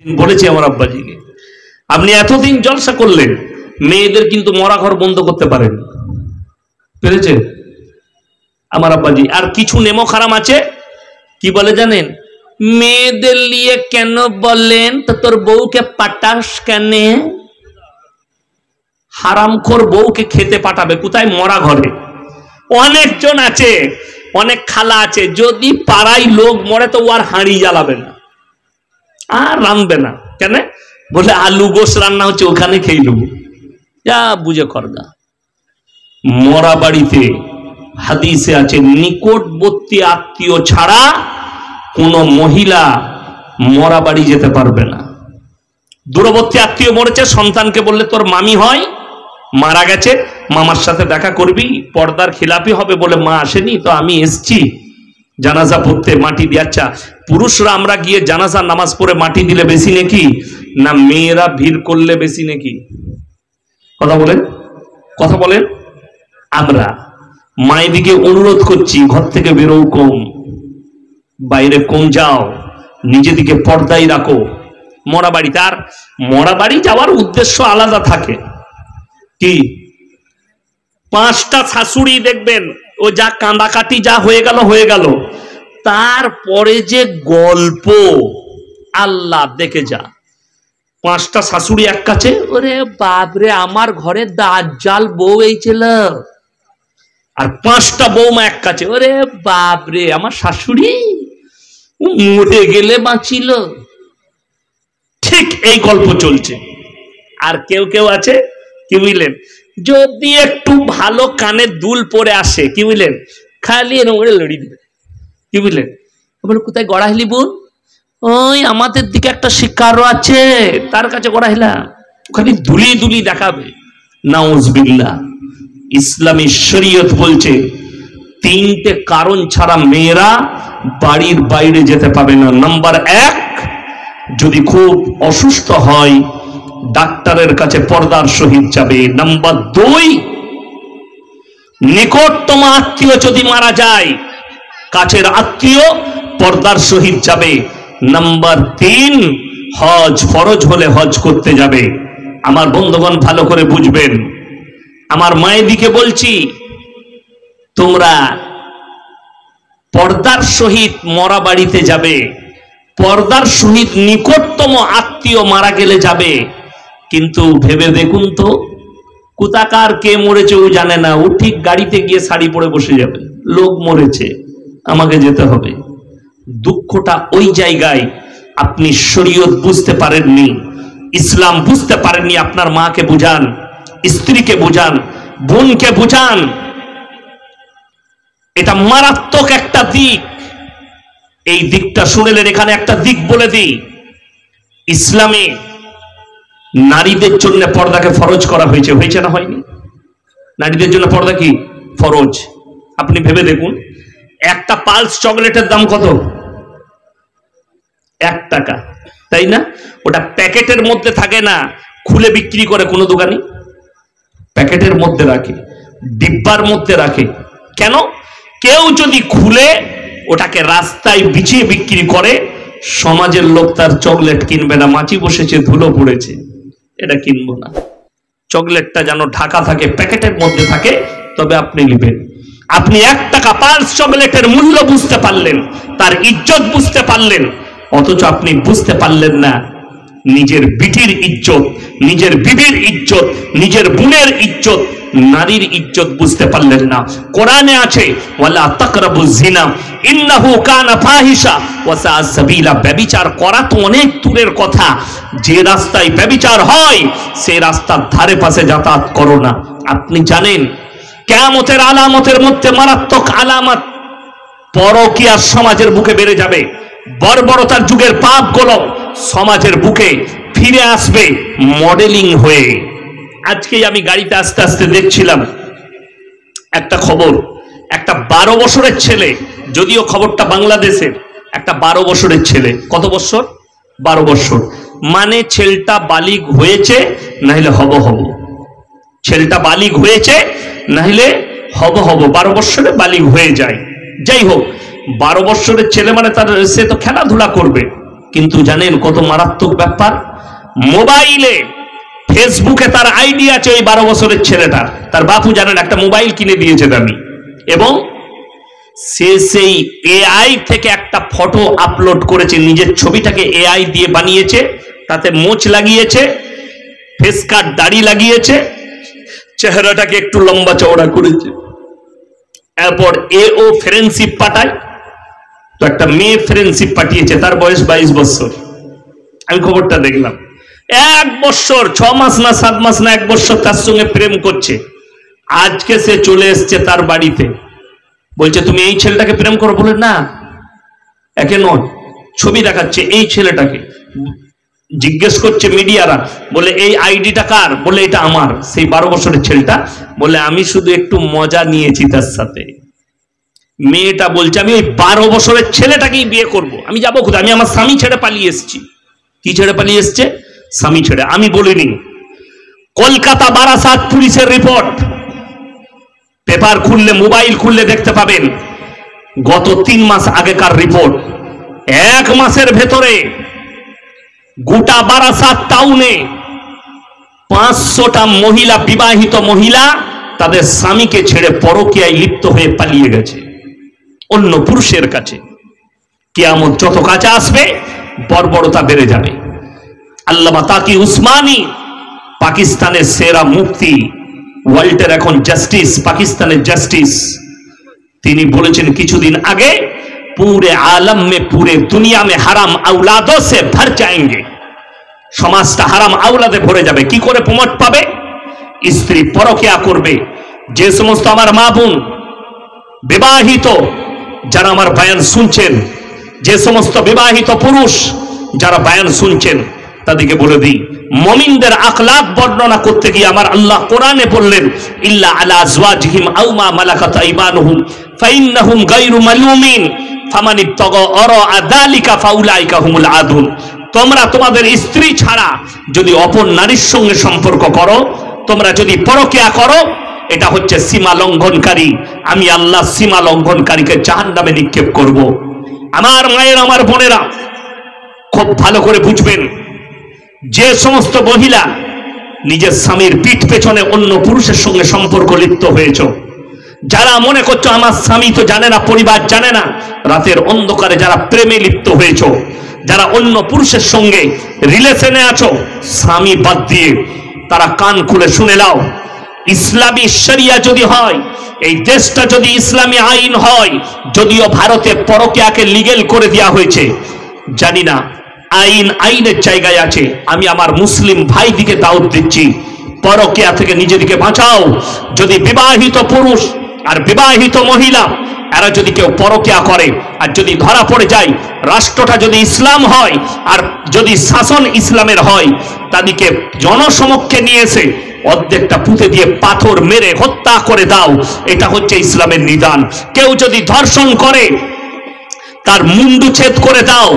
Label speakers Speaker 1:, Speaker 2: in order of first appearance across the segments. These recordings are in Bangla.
Speaker 1: বলেছি আমার আব্বাজিকে, আপনি এতদিন জলসা করলেন, মেয়েদের কিন্তু মরা ঘর বন্ধ করতে পারেন, পেরেছেন আমার আব্বাজি। আর কিছু নেমো খারাম আছে, কি বলে জানেন, মেয়েদের নিয়ে কেন বলেন তো তোর বউকে পাঠাস কেন, হারামখোর বউকে খেতে পাঠাবে কোথায়, মরা ঘরে। অনেকজন আছে, অনেক খালা আছে, যদি পাড়ায় লোক মরে তো ও আর হাঁড়ি জ্বালাবে না, আর রাঁধবে না, কেন বলে আলু গোস রান্না হচ্ছে ওখানে খেয়ে নেবো, যা বুঝে করগা। মরা বাড়িতে হাদিসে আছে নিকটবর্তী আত্মীয় ছাড়া কোন মহিলা মরা বাড়ি যেতে পারবে না। দূরবর্তী আত্মীয় মরেছে, সন্তানকে বললে তোর মামি হয়, মারা গেছে, মামার সাথে দেখা করবি, পর্দার খিলাপি হবে বলে মা আসেনি তো আমি এসছি জানাজা পড়তে মাটি দিয়ে। আচ্ছা, পুরুষরা আমরা গিয়ে জানাজা নামাজ পড়ে মাটি দিলে বেশি নাকি না মেয়েরা ভিড় করলে বেশি নাকি, কথা বলেন, কথা বলেন। আমরা মায়েদিকে অনুরোধ করছি, ঘর থেকে বেরো কম, বাইরে কম যাও, নিজেদিকে পর্দায় রাখো। মরা বাড়ি, তার মরা বাড়ি যাওয়ার উদ্দেশ্য আলাদা থাকে, কি পাঁচটা শাশুড়ি দেখবেন ও যা কাঁদাকাটি যা হয়ে গেল হয়ে গেল, তারপরে যে গল্প আল্লাহ দেখে যা। পাঁচটা শাশুড়ি এক কাছে, ওরে বাপরে আমার ঘরে দাজ্জাল বউ এই ছিল, আর পাঁচটা বৌমা এক কাছে, ওরে বাপরে আমার শাশুড়ি মরে গেলে বাঁচিল। ঠিক এই গল্প চলছে। আর কেউ কেউ আছে কি বুঝলেন, যদি একটু ভালো কানে দুল পরে আসে কি বুঝলেন, খালি লড়ি দিবে, কি বুঝলেন, বলে কোথায় গড়া হিলি বোন, ওই আমাদের দিকে একটা শিকারও আছে তার কাছে গড়া হিলা, ওখানে দুলি দুলি দেখাবে। নাউজুবিল্লাহ। ইসলামী শরীয়ত বলছে তিনটে কারণ ছাড়া মেয়েরা বাড়ির বাইরে যেতে পাবে না। নাম্বার এক, যদি খুব অসুস্থ হয় ডাক্তারের কাছে পর্দার সহিত যাবে। নাম্বার দুই, নিকটতম আত্মীয় যদি মারা যায়, কাছের আত্মীয় পর্দার সহিত যাবে। নাম্বার তিন, হজ ফরজ হলে হজ করতে যাবে। আমার বন্ধুগণ ভালো করে বুঝবেন, আমার মায়েদিকে বলছি, তোমরা পর্দার সহিত মরা বাড়িতে যাবে, পর্দার সহিত নিকটতম আত্মীয় মারা গেলে যাবে, কিন্তু ভেবে দেখুন তো কোথাকার কে মরেছে ও জানে না, ও ঠিক গাড়িতে গিয়ে শাড়ি পরে বসে যাবে, লোক মরেছে আমাকে যেতে হবে। দুঃখটা ওই জায়গায়, আপনি শরীয়ত বুঝতে পারেননি, ইসলাম বুঝতে পারেননি। আপনার মাকে বুঝান, স্ত্রীকে বুঝান, বোনকে বুঝান। এটা মারাত্মক একটা দিক। এই দিকটা শুনলেন, এখানে একটা দিক বলে দিই, ইসলামে নারীদের জন্য পর্দাকে ফরজ করা হয়েছে, হয়েছে না হয়নি? নারীদের জন্য পর্দা কি ফরজ? আপনি ভেবে দেখুন, একটা পালস চকলেটের দাম কত? 1 টাকা, তাই না? ওটা প্যাকেটের মধ্যে থাকে না, খুলে বিক্রি করে কোনো দোকানি, প্যাকেটের মধ্যে রাখে, ডিব্বার মধ্যে রাখে। কেন? কেউ যদি খুলে ওটাকে রাস্তায় বিছিয়ে বিক্রি করে, সমাজের লোক তার চকলেট কিনবে না, মাছি বসেছে ধুলো পড়েছে, এটা কিনবো না। চকলেটটা যেন ঢাকা থাকে, প্যাকেটের মধ্যে থাকে, তবে আপনি নেবেন। আপনি 1 টাকা পালস চকলেটের মূল্য বুঝতে পারলেন, তার ইজ্জত বুঝতে পারলেন, অথচ আপনি বুঝতে পারলেন না নিজের বিটির ইজ্জত, নিজের বিবির ইজ্জত, নিজের বোনের ইজ্জত, নারীর ইজ্জত বুঝতে পারলেন না। কোরআনে আছে ওয়ালা তাকরাবুজ জিনা ইন্নাহু কানা ফাহিশা ওয়া সা সাবিলা। ব্যভিচার করা তো অনেক দূরের কথা, যে রাস্তায় ব্যভিচার হয় সেই রাস্তার ধারে পাশে যাতায়াত করো না। আপনি জানেন কিয়ামতের আলামতের মধ্যে মারাত্মক আলামত, পরকীয়া সমাজের বুকে বেড়ে যাবে, বর্বরতার যুগের পাপগুলো সমাজের বুকে ফিরে আসবে মডেলিং হয়ে। আজকে আমি গাড়িতে আস্তে আস্তে দেখছিলাম একটা খবর, একটা 12 বছরের ছেলে, যদিও খবরটা বাংলাদেশের, একটা 12 বছরের ছেলে। কত বছর? 12 বছর। মানে ছেলেটা বালিগ হয়েছে, নাহলে হব হব, ছেলেটা বালিগ হয়েছে নাহলে হব হব, 12 বছরে বালিগ হয়ে যায়। যাই হোক, 12 বছরের ছেলে মানে তার, সে তো খেলাধুলা করবে, কিন্তু জানেন কত মারাত্মক ব্যাপার, মোবাইলে ফেসবুকে তার আইডি আছে ওই 12 বছরের ছেলেটার, তার বাপু জানেন একটা মোবাইল কিনে দিয়েছে দামি, এবং সে সেই এআই থেকে একটা ফটো আপলোড করেছে, নিজের ছবিটাকে এআই দিয়ে বানিয়েছে, তাতে মোচ লাগিয়েছে, ফেস কাট দাড়ি লাগিয়েছে, চেহারাটাকে একটু লম্বা চওড়া করেছে, এরপর ও ফ্রেন্ডশিপ পাঠায়, তো একটা মেয়ে ফ্রেন্ডশিপ পাঠিয়েছে, তার বয়স 22 বছর। আমি খবরটা দেখলাম, 1 বছর 6 মাস না 7 মাস না 1 বছর তার সঙ্গে প্রেম করছে। আজকে সে চলে এসছে তার বাড়িতে, বলছে তুমি এই ছেলেটাকে প্রেম করো, বলে না একে নয়, ছবি দেখাচ্ছে এই ছেলেটাকে, জিজ্ঞেস করছে মিডিয়ারা, বলে এই আইডিটা কার, বলে এটা আমার। সেই 12 বছরের ছেলেটা বলে আমি শুধু একটু মজা নিয়েছি তার সাথে। মেয়েটা বলছে আমি ওই 12 বছরের ছেলেটাকেই বিয়ে করব, আমি যাবো কোথায়, আমি আমার স্বামী ছেড়ে পালিয়ে এসেছি। কি ছেড়ে পালিয়ে এসছে? স্বামী ছেড়ে। আমি বলিনি, কলকাতা বারাসাত পুলিশের রিপোর্ট, পেপার খুললে মোবাইল খুললে দেখতে পাবেন, গত 3 মাস আগেকার রিপোর্ট। 1 মাসের ভেতরে গোটা বারাসাত টাউনে 500টা মহিলা, বিবাহিত মহিলা তাদের স্বামীকে ছেড়ে পরকীয়ায় লিপ্ত হয়ে পালিয়ে গেছে অন্য পুরুষের কাছে। কিয়ামত যত কাছে আসবে বর্বরতা বেড়ে যাবে। আল্লামা তাকি উসমানী, পাকিস্তানের সেরা মুফতি, ওয়ার্ল্ডের এখন জাস্টিস, পাকিস্তানের জাস্টিস, তিনি বলেছেন কিছুদিন আগে, पूरे आलम में पूरे दुनिया में हराम औलादों से भर जाएंगे, সমাজটা হারাম আওলাদে ভরে যাবে। কি করে প্রমোট পাবে? স্ত্রী পরকিয়া করবে। যে সমস্ত আমার মা বোন বিবাহিত যারা আমার বয়ান শুনছেন, যে সমস্ত বিবাহিত পুরুষ যারা বয়ান শুনছেন, তাদেরকে বলে দিই, মুমিনদের আখলাক বর্ণনা করতে গিয়ে আমার আল্লাহ কোরআনে বললেন, ইল্লা আলা আজওয়াজিহিম আও মা মালাকাত আইমানুহুম ফাইন্নাহুম গায়রু মালুমিন ফামান ইবতাগা আরা যালিকা ফাউলাইকা হুমুল আদুন। তোমরা তোমাদের স্ত্রী ছাড়া যদি অপর নারীর সঙ্গে সম্পর্ক করো, তোমরা যদি পরকিয়া করো, এটা হচ্ছে সীমা লঙ্ঘনকারী। আমি আল্লাহ সীমা লঙ্ঘনকারীকে জাহান্নামে নিক্ষেপ করব। আমার মায়ের, আমার বোনেরা, খুব ভালো করে বুঝবেন, যে সমস্ত মহিলা নিজের স্বামীর পিঠ পেছনে অন্য পুরুষের সঙ্গে সম্পর্ক লিপ্ত হয়েছ, যারা মনে করছো আমার স্বামী তো জানে না, পরিবার জানে না, রাতের অন্ধকারে যারা প্রেমে লিপ্ত হয়েছ, যারা অন্য পুরুষের সঙ্গে রিলেশনে আছো স্বামী বাদ দিয়ে, তারা কান খুলে শুনে নাও, ইসলামী শরিয়া যদি হয়, এই দেশটা যদি ইসলামী আইন হয়, যদিও ভারতে পরকীয়াকে লিগ্যাল করে দেওয়া হয়েছে, জানি না আইন আইনের জায়গায় আছে, আমি আমার মুসলিম ভাইদিকে দাওয়াত দিচ্ছি, পরকীয়া থেকে নিজেদেরকে বাঁচাও। যদি বিবাহিত পুরুষ আর বিবাহিত মহিলা এরা যদি কেউ পরকীয়া করে, আর যদি ধরা পড়ে যায়, রাষ্ট্রটা যদি ইসলাম হয় আর যদি শাসন ইসলামের হয়, তাদেরকে জনসমক্ষে নিয়ে এসে অর্ধেকটা পুঁতে দিয়ে পাথর মেরে হত্যা করে দাও। এটা হচ্ছে ইসলামের নিদান। কেউ যদি ধর্ষণ করে, তার মুন্ডু ছেদ করে দাও।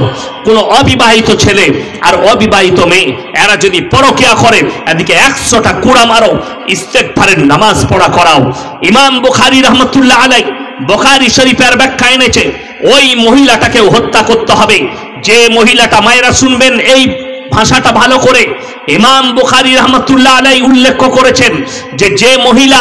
Speaker 1: কোন অবিবাহিত ছেলে আর অবিবাহিত মেয়ে এরা যদি পরকীয়া করে, এদিকে 100টা কুড়া মারো, ইস্তেগফারের নামাজ পড়া করাও। ইমাম বুখারী রহমতুল্লাহ আলাইহি বুখারী শরীফের ব্যাখ্যা এনেছে, ওই মহিলাটাকেও হত্যা করতে হবে। যে মহিলাটা, মায়েরা শুনবেন এই ভাষাটা ভালো করে, ইমাম বুখারী রহমতুল্লাহ আলাইহি উল্লেখ করেছেন যে মহিলা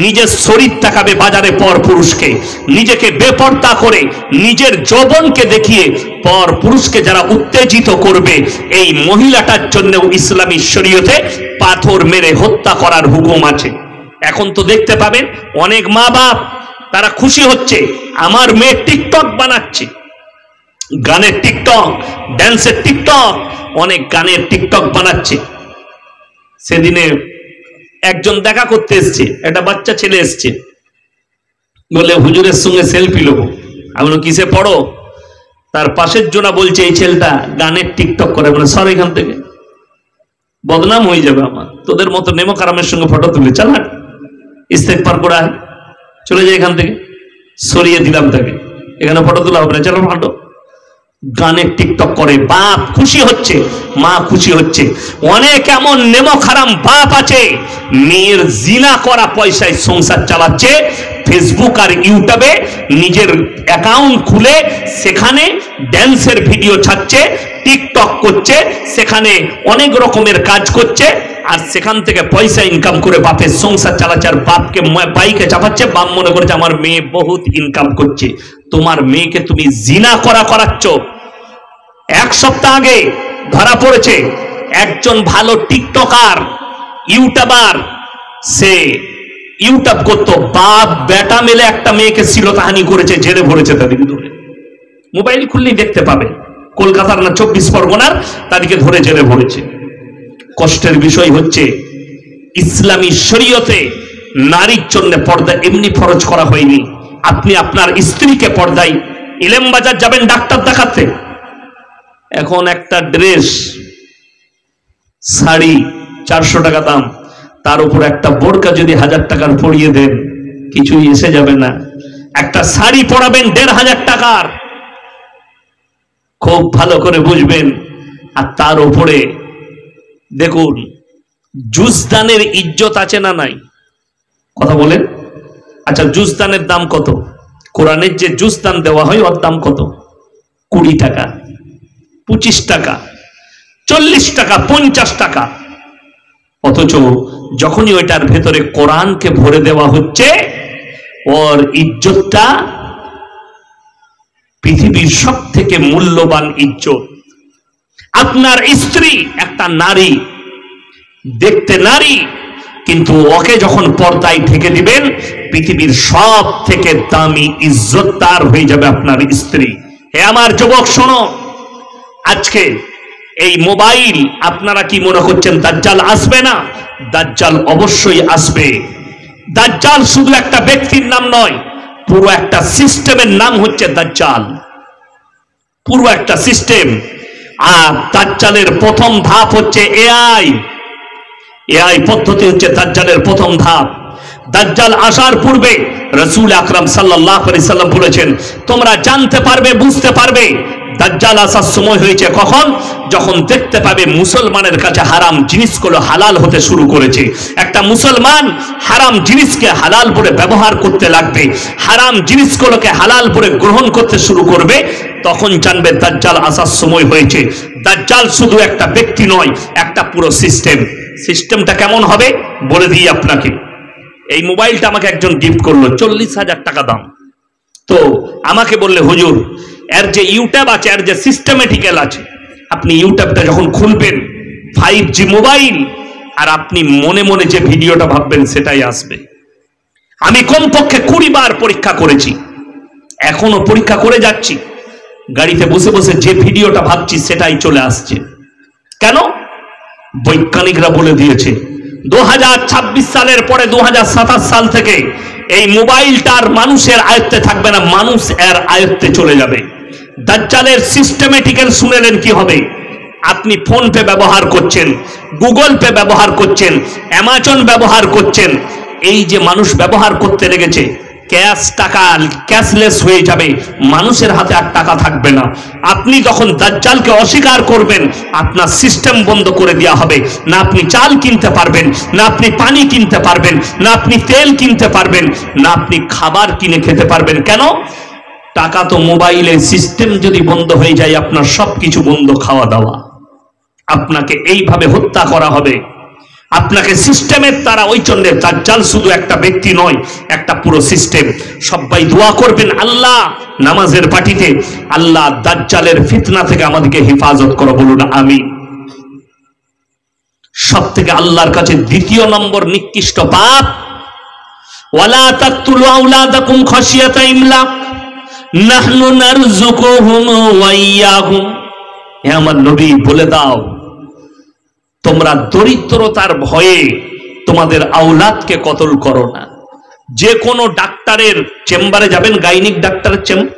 Speaker 1: নিজের শরীর দেখাবে বাজারে পর পুরুষকে, নিজেকে বেপর্দা করে নিজের যৌবনকে দেখিয়ে পর পুরুষকে যারা উত্তেজিত করবে, এই মহিলাটার জন্য ইসলামী শরীয়তে পাথর মেরে হত্যা করার হুকুম আছে। এখন তো দেখতে পাবেন অনেক মা বাপ তারা খুশি হচ্ছে, আমার মেয়ে টিকটক বানাচ্ছে, গানের টিকটক, ড্যান্সের টিকটক, অনেক গানের টিকটক বানাচ্ছে। সেদিনে একজন দেখা করতে এসছে, একটা বাচ্চা ছেলে এসছে, বলে হুজুরের সঙ্গে সেলফি নেবো। আমি বললাম কিসে পড়ো? তার পাশের জনা বলছে এই ছেলেটা গানের টিকটক করে। বলে সর এখান থেকে, বদনাম হয়ে যাবে আমার, তোদের মতো নেমো কারামের সঙ্গে ফটো তুলে চালা, ইস্তেগফার করা, চলে যায় এখান থেকে। সরিয়ে দিলাম তাকে, এখানে ফটো তোলা হবে না, চলো ফাটো। গানের টিকটক করে, বাপ খুশি হচ্ছে, মা খুশি হচ্ছে। অনেক এমন নেমক হারাম বাপ আছে, মেয়ের জিনা করা পয়সায় সংসার চালাচ্ছে, ফেসবুক আর ইউটিউবে নিজের অ্যাকাউন্ট খুলে সেখানে ড্যান্সের ভিডিও ছাড়ছে, টিকটক করছে, সেখানে অনেক রকমের কাজ করছে, আর সেখান থেকে পয়সা ইনকাম করে বাপের সংসার চালাচ্ছে, আর বাপকে বাইকে চাপাচ্ছে। বাপ মনে করেছে আমার মেয়ে বহুত ইনকাম করছে। তোমার মেয়েকে তুমি জিনা করাচ্ছ। এক সপ্তাহ আগে ধরা পড়েছে একজন ভালো টিকটকার, ইউটিউবার, সে ইউটিউব করতো, বাপ বেটা মিলে একটা মেয়েকে শ্লীলতাহানি করেছে, জেলে ভরেছে তাদেরকে ধরে। মোবাইল খুললেই দেখতে পাবে, কলকাতার না 24 পরগনার, তাদেরকে ধরে জেলে ভরেছে। কষ্টের বিষয় হচ্ছে ইসলামী শরীয়তে নারীর জন্য পর্দা এমনি ফরজ করা হয়নি। আপনি আপনার স্ত্রীকে পর্দায়, ইলেম বাজার যাবেন ডাক্তার দেখাতে, এখন একটা ড্রেস শাড়ি 400 টাকা দাম, তার উপর একটা বোরকা যদি 1000 টাকার পরিয়ে দেন কিছুই এসে যাবে না। একটা শাড়ি পরাবেন 1500 টাকার, খুব ভালো করে বুঝবেন। আর তার উপরে দেখুন জুজদানের ইজ্জত আছে না নাই, কথা বলেন। আচ্ছা জুজদানের দাম কত? কোরআনের যে জুজদান দেওয়া হয় ওর দাম কত? 20 টাকা, 25 টাকা, 40 টাকা, 50 টাকা। অথচ যখনই ওইটার ভেতরে কোরআনকে ভরে দেওয়া হচ্ছে, ওর ইজ্জতটা পৃথিবীর সব থেকে মূল্যবান ইজ্জত। আপনার স্ত্রী একটা নারী, দেখতে নারী, কিন্তু ওকে যখন পর্দায় ঢেকে দিবেন, পৃথিবীর সব থেকে দামি ইজ্জত তার হয়ে যাবে আপনার স্ত্রী। হে আমার যুবক শোনো, আজকে এই মোবাইল, আপনারা কি মনে করছেন দাজ্জাল আসবে না? দাজ্জাল অবশ্যই আসবে। দাজ্জাল শুধু একটা ব্যক্তির নাম নয়, পুরো একটা সিস্টেমের নাম হচ্ছে দাজ্জাল, পুরো একটা সিস্টেম। আর দাজ্জালের প্রথম ধাপ হচ্ছে এআই। এআই পদ্ধতি হচ্ছে দাজ্জালের প্রথম ধাপ। দাজ্জাল আসার পূর্বে রাসূল আকরাম সাল্লাল্লাহু আলাইহি সাল্লাম বলেছেন, তোমরা জানতে পারবে, বুঝতে পারবে দাজ্জাল আসার সময় হয়েছে কখন? যখন দেখতে পাবে মুসলমানের কাছে হারাম জিনিসগুলো হালাল হতে শুরু করেছে। একটা মুসলমান হারাম জিনিসকে হালাল বলে ব্যবহার করতে লাগবে, হারাম জিনিসগুলোকে হালাল বলে গ্রহণ করতে শুরু করবে, তখন জানবে দাজ্জাল আসার সময় হয়েছে। দাজ্জাল শুধু একটা ব্যক্তি নয়, একটা পুরো সিস্টেম। সিস্টেমটা কেমন হবে বলে দিই আপনাকে। এই মোবাইলটা আমাকে একজন গিফট করলো, 40,000 টাকা দাম। তো আমাকে বললে হুজুর এর যে ইউটিউব আছে, এর যে সিস্টেমেটিক্যাল আছে, আপনি ইউটিউবটা যখন খুলবেন 5G মোবাইল, আর আপনি মনে মনে যে ভিডিওটা ভাববেন সেটাই আসবে। আমি কমপক্ষে 20 বার পরীক্ষা করেছি, এখনো পরীক্ষা করে যাচ্ছি। গাড়িতে বসে বসে যে ভিডিওটা ভাবছি সেটাই চলে আসছে। কেন? বৈজ্ঞানিকরা বলে দিয়েছে 2026 সালের পরে 2027 সাল থেকে এই মোবাইলটার মানুষের আয়ত্তে থাকবে না, মানুষ এর আয়ত্তে চলে যাবে। দাজ্জালের সিস্টেমেটিক্যাল শুনেলেন কি হবে? আপনি ফোন পে ব্যবহার করছেন, গুগল পে ব্যবহার করছেন, অ্যামাজন ব্যবহার করছেন, এই যে মানুষ ব্যবহার করতে লেগেছে, ক্যাশ টাকা ক্যাশলেস হয়ে যাবে, মানুষের হাতে আর টাকা থাকবে না। আপনি যখন দাজ্জালকে অস্বীকার করবেন, আপনার সিস্টেম বন্ধ করে দেওয়া হবে। না আপনি চাল কিনতে পারবেন, না আপনি পানি কিনতে পারবেন, না আপনি তেল কিনতে পারবেন, না আপনি খাবার কিনে খেতে পারবেন। কেন? টাকা তো মোবাইলে। সিস্টেম যদি বন্ধ হয়ে যায়, আপনার সবকিছু বন্ধ, খাওয়া দাওয়া। আপনাকে এইভাবে হত্যা করা হবে, আপনাকে সিস্টেমের দ্বারা। ওই জন্য দাজ্জাল শুধু একটা ব্যক্তি নয়, একটা পুরো সিস্টেম। সবাই দোয়া করবেন আল্লাহ নামাজের পার্টিতে, আল্লাহ দাজ্জালের ফিতনা থেকে আমাদেরকে হেফাজত করো, বলুন আমিন। সব থেকে আল্লাহর কাছে দ্বিতীয় নম্বর নিকৃষ্ট পাপ, ওয়ালা তাকতুলু আওলাদাকুম খাশিয়াতা ইমলাক নাহনু নারযুকুহুম ওয়া ইয়্যাহুম। হে আমার নবী বলে দাও, তোমরা দরিদ্রতার ভয়ে তোমাদের আওলাদকে কতল করো না। যে কোনো ডাক্তারের চেম্বারে যাবেন, গাইনিক ডাক্তারের চেম্বার,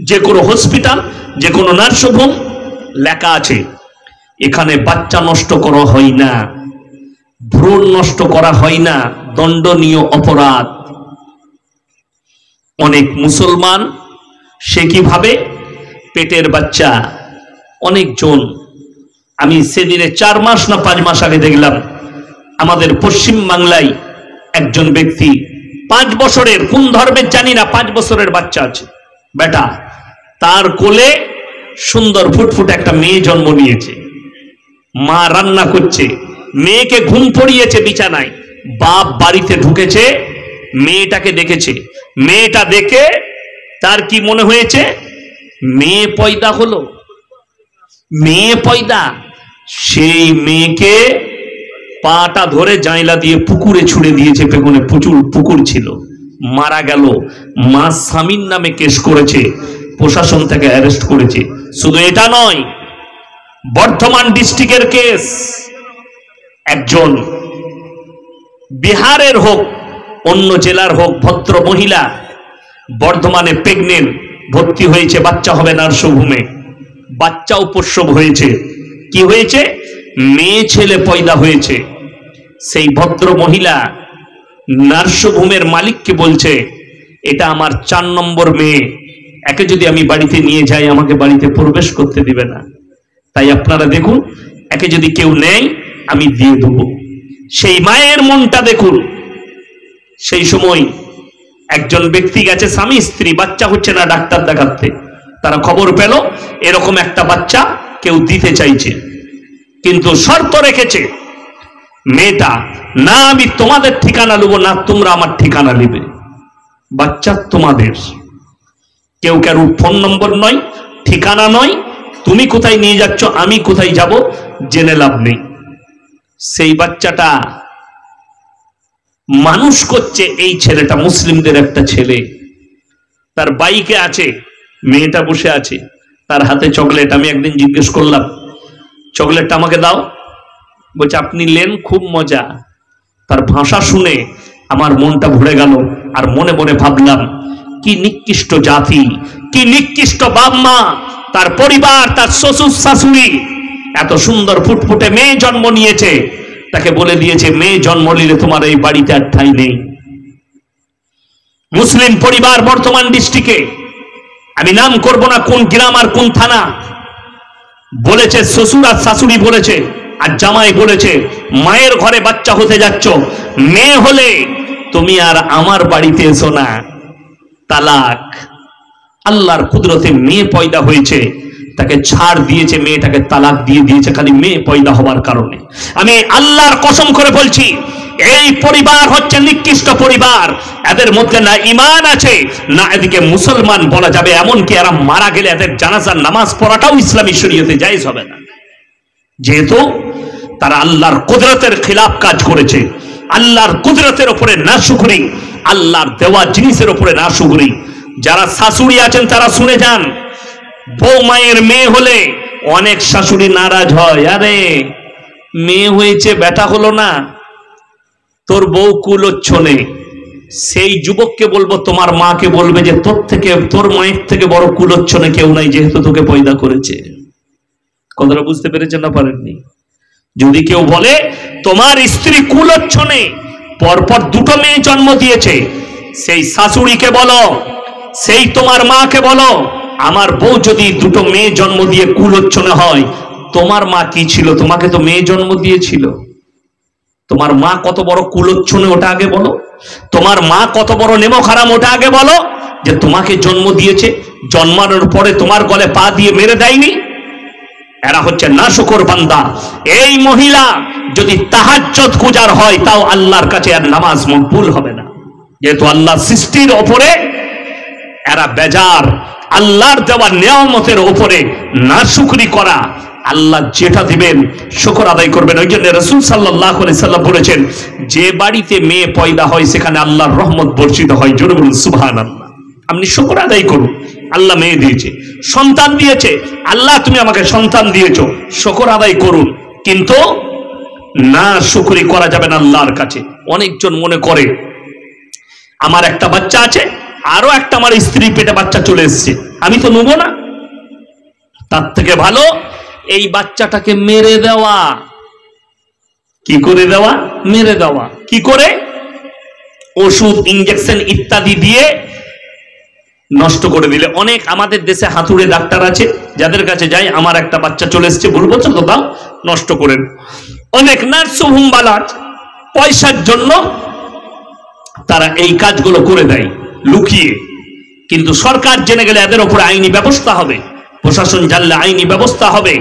Speaker 1: যে কোনো হসপিটাল, যে কোনো নার্সিংহোম, লেখা আছে এখানে বাচ্চা নষ্ট করা হয় না, ভ্রূণ নষ্ট করা হয় না, দণ্ডনীয় অপরাধ। অনেক মুসলমান সে কিভাবে পেটের বাচ্চা অনেকজন। আমি সেদিনে 4 মাস না 5 মাস আগে দেখলাম আমাদের পশ্চিম বাংলায় একজন ব্যক্তি 5 বছরের, কোন ধর্মের জানি না, 5 বছরের বাচ্চা আছে বেটা, তার কোলে সুন্দর ফুটফুট একটা মেয়ে জন্ম নিয়েছে। মা রান্না করছে, মেয়েকে ঘুম পড়িয়েছে বিছানায়, বাপ বাড়িতে ঢুকেছে, মেয়েটাকে দেখেছে। মেয়েটা দেখে তার কি মনে হয়েছে, মেয়ে পয়দা হলো, মেয়ে পয়দা। সেই মেয়েকে পাটা ধরে জাইলা দিয়ে পুকুরে ছুড়ে দিয়েছে। পেছনে প্রচুর পুকুর ছিল, মারা গেল। মা স্বামীর নামে কেস করেছে, প্রশাসন থেকে অ্যারেস্ট করেছে। শুধু এটা নয়, বর্ধমান ডিস্ট্রিক্টের কেস, একজন বিহারের হোক অন্য জেলার হোক ভদ্র মহিলা বর্ধমানে প্রেগনেন্ট, ভর্তি হয়েছে, বাচ্চা হবে নার্সিংহোমে, বাচ্চাও প্রসব হয়েছে। কি হয়েছে, মেয়ে ছেলে পয়দা হয়েছে। সেই ভদ্র মহিলা নার্সিংহোমের মালিককে বলছে, এটা আমার 4 নম্বর মেয়ে, একে যদি আমি বাড়িতে নিয়ে যাই আমাকে বাড়িতে প্রবেশ করতে দিবে না, তাই আপনারা দেখুন, একে যদি কেউ নেয় আমি দিয়ে দেবো। সেই মায়ের মনটা দেখুন। সেই সময় একজন ব্যক্তি গেছে, স্বামী স্ত্রী, বাচ্চা হচ্ছে না, ডাক্তার দেখাতে। তারা খবর পেল এরকম একটা বাচ্চা কেউ দিতে চাইছে, কিন্তু শর্ত রেখেছে মেয়েটা, না আমি তোমাদের ঠিকানা নেব, না তোমরা আমার ঠিকানা নেবে, বাচ্চা তোমাদের। কেউ কারো ফোন নম্বর নয়, ঠিকানা নয়, তুমি কোথায় নিয়ে যাচ্ছ আমি কোথায় যাব জেনে লাভ নেই। সেই বাচ্চাটা মানুষ করছে এই ছেলেটা, মুসলিমদের একটা ছেলে, তার বাইকে আছে, মেয়েটা বসে আছে, তার হাতে চকলেট। আমি একদিন জিজ্ঞেস করলাম, চকলেটটা আমাকে দাও, বলছে আপনি নেন, খুব মজা। তার ভাষা শুনে আমার মনটা ভরে গেল, আর মনে মনে ভাবলাম কি নিকৃষ্ট জাতি, কি নিকৃষ্ট বাপ মা, তার পরিবার, তার শ্বশুর শাশুড়ি এত সুন্দর ফুটফুটে মেয়ে জন্ম নিয়েছে, তাকে বলে দিয়েছে মেয়ে জন্ম নিলে তোমার এই বাড়িতে আর ঠাঁই নেই। মুসলিম পরিবার বর্ধমান ডিস্ট্রিক্টে, আমি নাম করব না কোন গ্রাম আর কোন থানা, বলেছে শ্বশুর আর শাশুড়ি বলেছে আর জামাই বলেছে, মায়ের ঘরে বাচ্চা হতে যাচ্ছ, মেয়ে হলে তুমি আর আমার বাড়িতে এসো না, তালাক। আল্লাহর কুদরতে মেয়ে পয়দা হয়েছে, তাকে ছাড় দিয়েছে, মেয়েটাকে তালাক দিয়ে দিয়েছে খালি মেয়ে পয়দা হওয়ার কারণে। আমি আল্লাহর কসম করে বলছি, এই পরিবার হচ্ছে নিকৃষ্ট পরিবার, এদের মধ্যে না ঈমান আছে, না এদিকে মুসলমান বলা যাবে। এমনকি এরা মারা গেলে এদের জানাজার নামাজ পড়াটাও ইসলামী শরীয়তে জায়েজ হবে না, যেহেতু তারা আল্লাহর কুদরতের খিলাফ কাজ করেছে। আল্লাহর কুদরতের উপরে নাশুকরি, আল্লাহর দেওয়া জিনিসের উপরে নাশুকরি। যারা শাশুড়ি আছেন তারা শুনে যান, বউ মায়ের মেয়ে হলে অনেক শাশুড়ি নারাজ হয়, আরে মেয়ে হয়েছে বেটা হলো না, তোর বউ কুলচ্ছনে। সেই যুবককে বলবো, তোমার মাকে বলবে যে তোর থেকে, তোর মায়ের থেকে বড় কুলচ্ছনে কেউ নাই, যেহেতু তোকে পয়দা করেছে। কথাটা বুঝতে পেরেছেন না পারেননি? যদি কেউ বলে তোমার স্ত্রী কুলচ্ছনে, পরপর 2টো মেয়ে জন্ম দিয়েছে, সেই শাশুড়িকে বলো, সেই তোমার মাকে বলো, আমার বউ যদি 2টো মেয়ে জন্ম দিয়ে কুলচ্ছনে হয়, তোমার মা কি ছিল? তোমাকে তো মেয়ে জন্ম দিয়েছিল। তোমার মা কত বড় কুলচ্ছনে ওটা আগে বলো। তোমার মা কত বড় নেমো খারাম ওটা আগে বলো, যে তোমাকে জন্ম দিয়েছে, জন্মানোর পরে তোমার গলে পা দিয়ে মেরে দেয়নি। এরা হচ্ছে নাশুকর বান্দা। এই মহিলা যদি তাহাজ্জুদ গুজার হয়, তাও আল্লাহর কাছে আর নামাজ মকবুল হবে না, যেহেতু আল্লাহ সৃষ্টির ওপরে এরা বেজার। আল্লাহর দেওয়া নিয়ামতের উপরে নাশুকরি করা, আল্লাহ যেটা দিবেন শুকর আদায় করবেন। ওই জন্য রাসূল সাল্লাল্লাহু আলাইহি সাল্লাম বলেছেন, যে বাড়িতে মেয়ে পয়দা হয় সেখানে আল্লাহর রহমত বর্ষিত হয়। জোরে বলুন সুবহানাল্লাহ। আপনি শুকর আদায় করুন, আল্লাহ মেয়ে দিয়েছে, সন্তান দিয়েছে, আল্লাহ তুমি আমাকে সন্তান দিয়েছো, শুকর আদায় করুন। কিন্তু না শুকরি করা যাবে না আল্লাহর কাছে। অনেকজন মনে করে আমার একটা বাচ্চা আছে, আরো একটা আমার স্ত্রী পেটে বাচ্চা চলে এসছে, আমি তো নেবো না। তার থেকে ভালো এই বাচ্চাটাকে মেরে দেওয়া। কি করে দেওয়া? মেরে দেওয়া। কি করে? ওষুধ, ইঞ্জেকশন ইত্যাদি দিয়ে নষ্ট করে দিলে। অনেক আমাদের দেশে হাতুড়ে ডাক্তার আছে, যাদের কাছে যাই, আমার একটা বাচ্চা চলে এসছে, বলবো তো দাও, নষ্ট করেন। অনেক নার্সিংহোম বালা পয়সার জন্য তারা এই কাজগুলো করে দেয় লুকিয়ে, কিন্তু সরকার জেনে গেলে এদের উপরে আইনি ব্যবস্থা হবে, প্রশাসন জানলে আইনি ব্যবস্থা হবে।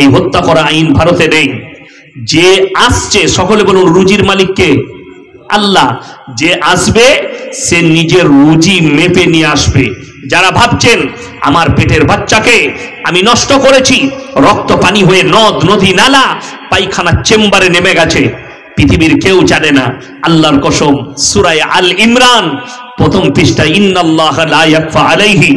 Speaker 1: এই হত্যা করা আইন ভারতে নেই। যে আসছে, সকলে বলুন, রুজির মালিককে আল্লাহ। যে আসবে সে নিজের রুজি মেপে নিয়ে আসবে। যারা ভাবছেন আমার পেটের বাচ্চাকে আমি নষ্ট করেছি, রক্ত পানি হয়ে নদ নদী নালা পায়খানা চেম্বারে নেমে গেছে, পৃথিবীর কেউ জানে না। আল্লাহর কসম, সূরা আল ইমরান প্রথম পৃষ্ঠা, ইন্নাল্লাহা লা ইয়াখফা আলাইহি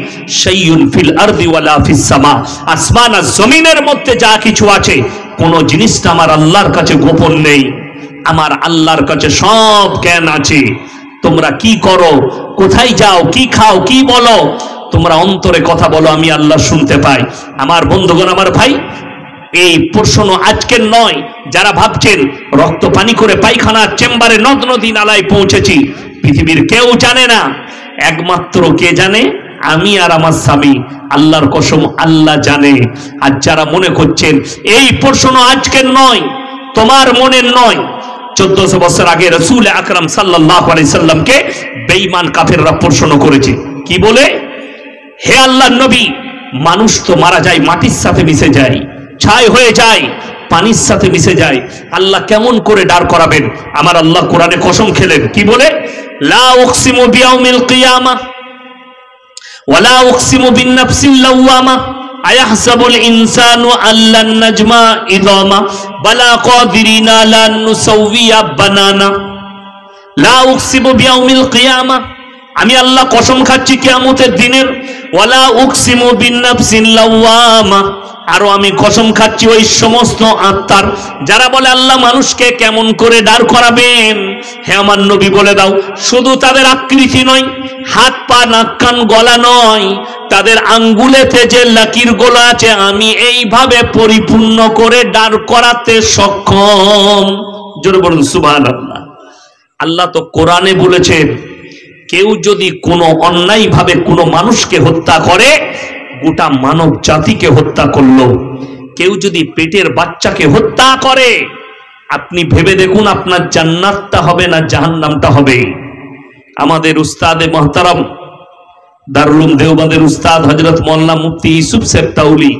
Speaker 1: শাইউন ফিল আরদি ওয়ালা ফিস সামা। আসমান আর জমিনের মধ্যে যা কিছু আছে, কোন জিনিসটা আমার আল্লাহর কাছে গোপন নেই। আমার আল্লাহর কাছে সব জ্ঞান আছে। তোমরা কি করো, কোথায় যাও, কি খাও, কি বলো, তোমরা অন্তরে কথা বলো, আমি আল্লাহ শুনতে পাই। আমার বন্ধুগণ, আমার ভাই, এই প্রশ্ন আজকের নয়। যারা ভাবছেন রক্ত পানি করে পায়খানা চেম্বারে নদ নদী নালায় পৌঁছেছি, পৃথিবীর কেউ জানে না, একমাত্র কে জানে? আমি আর আমার স্বামী। আল্লাহর কসম, আল্লাহ জানে। আর যারা মনে করছেন এই প্রশ্ন আজকের নয়, তোমার মনের নয়, 1400 বছর আগে রাসূল আকরাম সাল্লাল্লাহু আলাইহি সাল্লামকে বেঈমান কাফেররা প্রশ্ন করেছে। কি বলে? হে আল্লাহর নবী, মানুষ তো মারা যায়, মাটির সাথে মিশে যায়, ছাই হয়ে যায়, পানির সাথে মিশে যায়, আল্লাহ কেমন করে দাঁড় করাবেন? আমার আল্লাহ কোরআনে কসম খেলেন, কি বলে? লা উকসিমু বিয়াউমিল কিয়ামা ওয়ালা উকসিমু বিন-নাফসিল লাওয়ামা আয়াহসাবুল ইনসানু আল্লান নাজমা ইযামা বালা কাদিরিনা লা নুসাউইয়া বানানা। লা উকসিমু বিয়াউমিল কিয়ামা, আমি আল্লাহ কসম খাচ্ছি কিয়ামতের দিনের। ওয়ালা উকসিমু বিন-নাফসিল লাওয়ামা, আরো আমি কসম খাচ্ছি ওই সমস্ত আত্মার যারা বলে আল্লাহ মানুষকে কেমন করে দাঁড় করাবেন। হে আমার নবী, বলে দাও, শুধু তাদের আকৃতি নয়, হাত পা নাক কান গলা নয়, তাদের আঙ্গুলেতে যে লাকির গোলা আছে, আমি এইভাবে পরিপূর্ণ করে দাঁড় করাতে সক্ষম। জোরে বলুন সুবহানাল্লাহ। আল্লাহ তো কোরআনে বলেছেন, কেউ যদি কোনো অন্যায় ভাবে কোনো মানুষকে হত্যা করে, গোটা মানব জাতিকে হত্যা করলো। কেউ যদি পেটের বাচ্চাকে হত্যা করে, আপনি ভেবে দেখুন আপনার জান্নাতটা হবে না জাহান্নামটা হবে। আমাদের উস্তাদে মোহতারাম দারুল উলুম দেওবন্দের উস্তাদ হযরত मौलाना मुफ्ती यूसुफ साहब ताउली,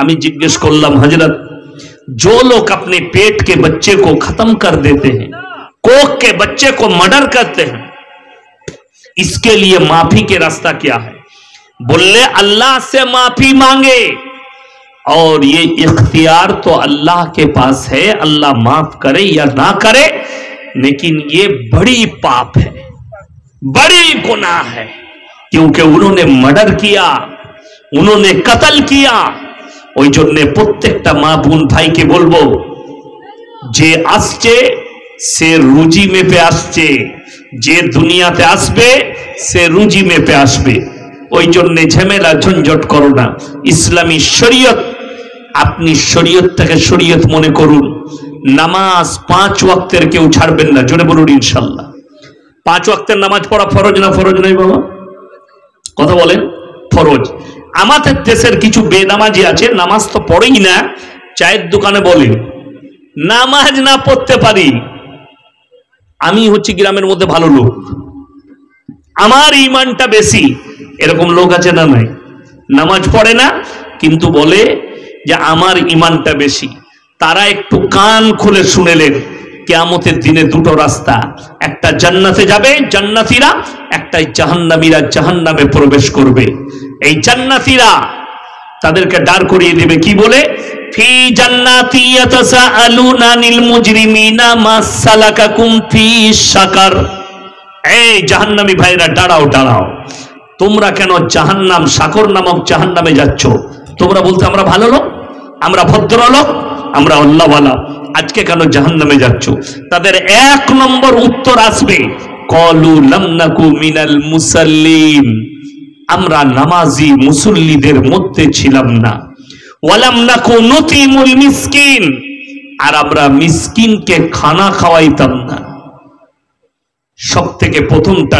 Speaker 1: আমি জিজ্ঞেস করলাম, हजरत जो लोग अपने पेट के बच्चे को खत्म कर देते हैं, कोख के बच्चे को मर्डर करते हैं, इसके लिए माफी के रास्ता क्या है? बोले अल्लाह से माफी मांगे, और ये इख्तियार तो अल्लाह के पास है, अल्लाह माफ करे या ना करे, लेकिन ये बड़ी पाप है, बड़ी गुनाह है, क्योंकि उन्होंने मर्डर किया, उन्होंने कत्ल किया। ওই জন্য প্রত্যেকটা মা বোন ভাইকে বলবো, যে আসছে সে রুজি মেপে আসছে, যে দুনিয়াতে আসবে সে রুজি মেপে আসবে। ওই জন্য ঝামেলা ঝঞ্ঝট করো না। ইসলামী শরীয়ত, আপনি শরীয়তটাকে শরীয়ত মনে করুন। নামাজ 5 ওয়াক্তের কেউ ছাড়বেন না, জোরে বলুন ইনশাআল্লাহ। 5 ওয়াক্তের নামাজ পড়া ফরজ না? ফরজ নয় বাবা, কথা বলেন, ফরজ। আমাদের দেশের কিছু বেনামাজি আছে, নামাজ তো পড়েই না, চায়ের দোকানে বলে নামাজ না পড়তে পারি, আমি হচ্ছে গ্রামের মধ্যে ভালো লোক, আমার ঈমানটা বেশি, এরকম লোক আছে না? নাই, নামাজ পড়ে না কিন্তু বলে যে আমার ঈমানটা বেশি। তারা একটু কান খুলে শুনেলেন, কিয়ামতের দিনে দুটো রাস্তা, একটা জান্নাতে যাবে জান্নাতীরা, একটা জাহান্নামীরা জাহান্নামে প্রবেশ করবে। এই জান্নাতীরা তাদেরকে দাঁড় করিয়ে দেবে, কি বলে? ফি জান্নাতি ইয়াতাসাআলুনা আনিল মুজরিমিনা মা সালাকাকুম ফি সাকার। এই জাহান্নামী ভাইরা দাঁড়াও, দাঁড়াও, তোমরা কেন জাহান্নাম, সাকর নামক জাহান্নামে যাচ্ছ? তোমরা বলতে আমরা ভালো লোক, আমরা ভদ্রলোক, আমরা আল্লাহওয়ালা, আজকে কেন জাহান্নামে যাচ্ছ? তাদের 1 নম্বর উত্তর আসবে, ক্বালু লাম নাকু মিনাল মুসাল্লিন, আমরা নামাজি মুসল্লিদের মধ্যে ছিলাম না। ওয়ালাম নাকু নুতিমুল মিসকিন, আর আমরা মিসকিনকে খানা খাওয়াইতাম না। সব থেকে প্রথমটা